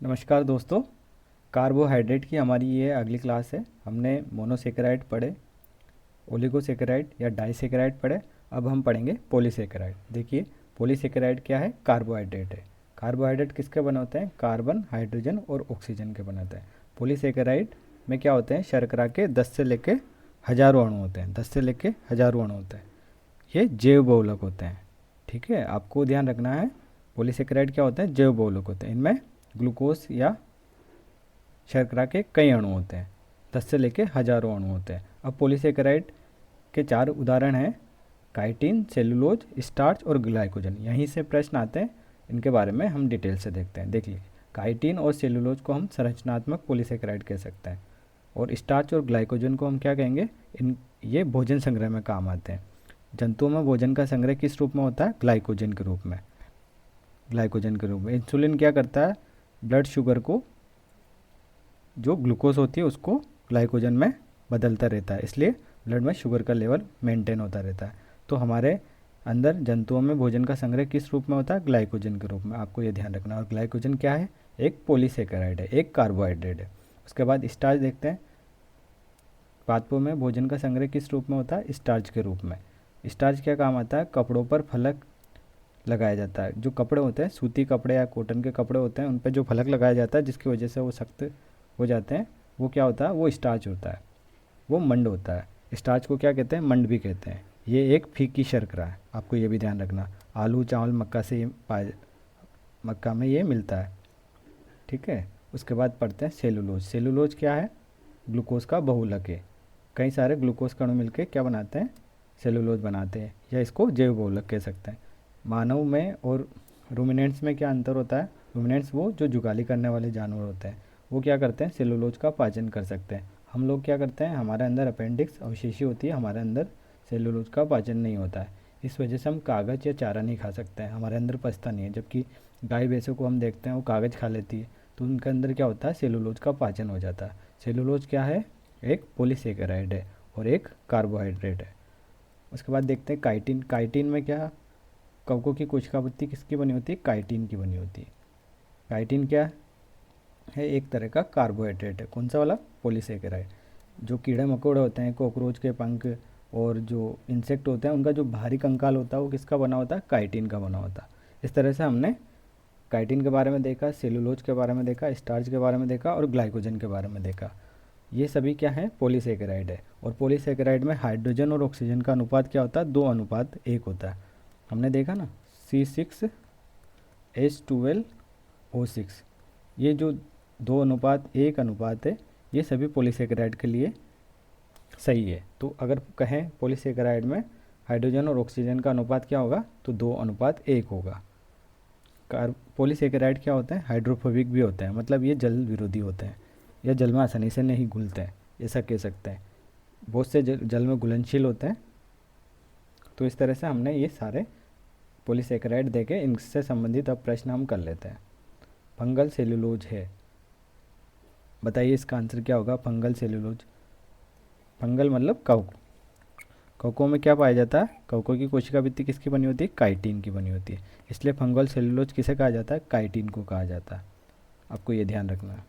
नमस्कार दोस्तों। कार्बोहाइड्रेट की हमारी ये अगली क्लास है। हमने मोनोसेकेराइड पढ़े, ओलिगोसेकेराइड या डाइसेकेराइड पढ़े। अब हम पढ़ेंगे पॉलीसेकेराइड। देखिए, पॉलीसेकेराइड क्या है? कार्बोहाइड्रेट है। कार्बोहाइड्रेट किसके बने होते हैं? कार्बन, हाइड्रोजन और ऑक्सीजन के बने होते हैं। पॉलीसेकेराइड में क्या होते हैं? शर्करा के 10 से लेके हजारों अणु होते हैं। 10 से लेके हजारों अणु होते हैं। ये जैव बहुलक होते हैं। ठीक है, आपको ध्यान रखना है। पॉलीसेकेराइड क्या होता है? जैव बहुलक होते हैं। इनमें ग्लूकोज या शर्करा के कई अणु होते हैं। 10 से लेके हजारों अणु होते हैं। अब पॉलीसेकेराइड के 4 उदाहरण हैं: काइटिन, सेलुलोज, स्टार्च और ग्लाइकोजन। यहीं से प्रश्न आते हैं, इनके बारे में हम डिटेल से देखते हैं। देखिए, काइटिन और सेलुलोज को हम संरचनात्मक पॉलीसेकेराइड कह सकते हैं, और स्टार्च और ग्लाइकोजन को हम क्या कहेंगे? ये भोजन संग्रह में काम आते हैं। जंतुओं में भोजन का संग्रह किस रूप में होता है? ग्लाइकोजन के रूप में। ग्लाइकोजन के रूप में इंसुलिन क्या करता है? ब्लड शुगर को, जो ग्लूकोज होती है उसको ग्लाइकोजन में बदलता रहता है, इसलिए ब्लड में शुगर का लेवल मेंटेन होता रहता है। तो हमारे अंदर जंतुओं में भोजन का संग्रह किस रूप में होता है? ग्लाइकोजन के रूप में। आपको ये ध्यान रखना है। और ग्लाइकोजन क्या है? एक पॉलीसेकेराइड है, एक कार्बोहाइड्रेट है। उसके बाद स्टार्च देखते हैं। पादपों में भोजन का संग्रह किस रूप में होता है? स्टार्च के रूप में। स्टार्च क्या काम आता है? कपड़ों पर फलक लगाया जाता है। जो कपड़े होते हैं, सूती कपड़े या कॉटन के कपड़े होते हैं, उन पर जो फलक लगाया जाता है जिसकी वजह से वो सख्त हो जाते हैं, वो क्या होता है? वो स्टार्च होता है, वो मंड होता है। स्टार्च को क्या कहते हैं? मंड भी कहते हैं। ये एक फीकी शर्करा है, आपको ये भी ध्यान रखना। आलू, चावल, मक्का से ये मक्का में ये मिलता है। ठीक है। उसके बाद पढ़ते हैं सेलुलोज। सेलुलोज क्या है? ग्लूकोज का बहुलक है। कई सारे ग्लूकोज के अणु मिलकर क्या बनाते हैं? सेलुलोज बनाते हैं, या इसको जैव बहुलक कह सकते हैं। मानव में और रूमिनेंट्स में क्या अंतर होता है? रूमिनेंट्स वो जो जुगाली करने वाले जानवर होते हैं, वो क्या करते हैं? सेलुलोज का पाचन कर सकते हैं। हम लोग क्या करते हैं? हमारे अंदर अपेंडिक्स अवशेषी होती है, हमारे अंदर सेलुलोज का पाचन नहीं होता है। इस वजह से हम कागज़ या चारा नहीं खा सकते हैं, हमारे अंदर पचता नहीं है। जबकि गाय भैंसों को हम देखते हैं, वो कागज़ खा लेती है, तो उनके अंदर क्या होता है? सेलुलोज का पाचन हो जाता है। सेलुलोज क्या है? एक पॉलीसेकेराइड है और एक कार्बोहाइड्रेट है। उसके बाद देखते हैं काइटिन। काइटिन में क्या? कवकों की कोशिकापत्ति किसकी बनी होती है? काइटिन की बनी होती है। काइटिन क्या है? एक तरह का कार्बोहाइड्रेट है। कौन सा वाला? पॉलीसेकेराइड। जो कीड़े मकोड़े होते हैं, कॉकरोच के पंख और जो इंसेक्ट होते हैं, उनका जो बाहरी कंकाल होता है वो किसका बना होता है? काइटिन का बना होता है। इस तरह से हमने काइटिन के बारे में देखा, सेलुलोज के बारे में देखा, स्टार्च के बारे में देखा और ग्लाइकोजन के बारे में देखा। ये सभी क्या है? पॉलीसेकेराइड है। और पॉलीसेकेराइड में हाइड्रोजन और ऑक्सीजन का अनुपात क्या होता है? 2:1 होता है। हमने देखा ना, C6H12O6। ये जो 2:1 अनुपात है, ये सभी पॉलीसेकेराइड के लिए सही है। तो अगर कहें पॉलीसेकेराइड में हाइड्रोजन और ऑक्सीजन का अनुपात क्या होगा, तो 2:1 होगा। पॉलीसेकेराइड क्या होते हैं? हाइड्रोफोबिक भी होते हैं, मतलब ये जल विरोधी होते हैं, या जल में आसानी से नहीं घुलते हैं, ऐसा कह सकते हैं। बहुत से जल में घुलनशील होते हैं। तो इस तरह से हमने ये सारे पॉलीसेकेराइड देखे। इनसे संबंधित अब प्रश्न हम कर लेते हैं। फंगल सेलुलोज है, बताइए इसका आंसर क्या होगा? Fungal cellulose. फंगल मतलब कवक। कवकों में क्या पाया जाता है? कवकों की कोशिका भित्ति किसकी बनी होती है? काइटिन की बनी होती है। इसलिए फंगल सेलुलोज किसे कहा जाता है? काइटिन को कहा जाता है। आपको ये ध्यान रखना है।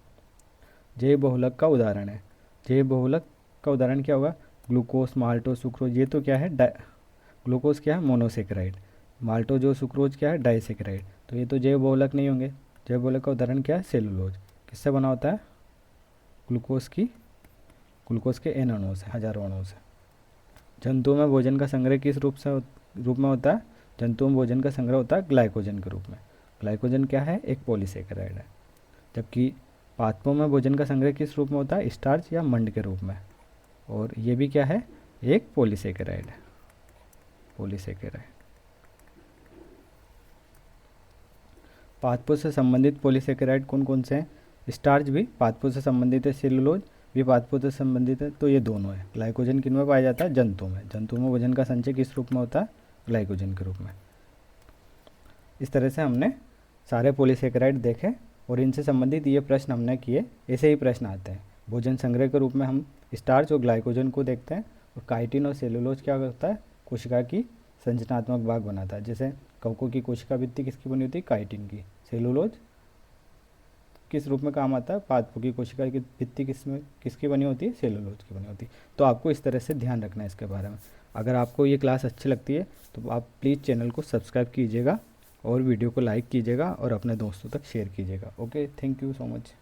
जैव बहुलक का उदाहरण है। जैव बहुलक का उदाहरण क्या होगा? Glucose, maltose, sucrose. ये तो क्या है? ग्लूकोज क्या है? मोनोसेकेराइड। माल्टोज और सुक्रोज क्या है? डाइसेकेराइड। तो ये तो जैव बहुलक नहीं होंगे। जैव बहुलक का उदाहरण क्या है? सेलुलोज। किससे बना होता है? ग्लूकोज के एन अणुओं से, हजारों अणुओं से। जंतुओं में भोजन का संग्रह किस रूप में होता है? जंतुओं में भोजन का संग्रह होता है ग्लाइकोजन के रूप में। ग्लाइकोजन क्या है? एक पॉलीसेकेराइड है। जबकि पादपों में भोजन का संग्रह किस रूप में होता है? स्टार्च या मंड के रूप में। और ये भी क्या है? एक पॉलीसेकेराइड है। पॉलीसेकेराइड। पादपों से संबंधित पॉलीसेकेराइड कौन कौन से हैं? स्टार्च भी पादपों से संबंधित है, सेलुलोज भी पादपों से संबंधित है। तो ये दोनों है। ग्लाइकोजन किन में पाया जाता है? जंतुओं में। जंतुओं में भोजन का संचय किस रूप में होता है? ग्लाइकोजन के रूप में। इस तरह से हमने सारे पॉलीसेकेराइड देखे और इनसे संबंधित ये प्रश्न हमने किए। ऐसे ही प्रश्न आते हैं। भोजन संग्रह के रूप में हम स्टार्च और ग्लाइकोजन को देखते हैं। और काइटिन और सेलुलोज क्या करता है? कोशिका की संरचनात्मक भाग बनाता है। जैसे कवकों की कोशिका भित्ति किसकी बनी होती है? काइटिन की। सेलुलोज किस रूप में काम आता है, पादपों की कोशिका की भित्ति किसकी बनी होती है, सेलुलोज की बनी होती है। तो आपको इस तरह से ध्यान रखना है इसके बारे में। अगर आपको ये क्लास अच्छी लगती है तो आप प्लीज़ चैनल को सब्सक्राइब कीजिएगा और वीडियो को लाइक कीजिएगा और अपने दोस्तों तक शेयर कीजिएगा। Okay, thank you so much.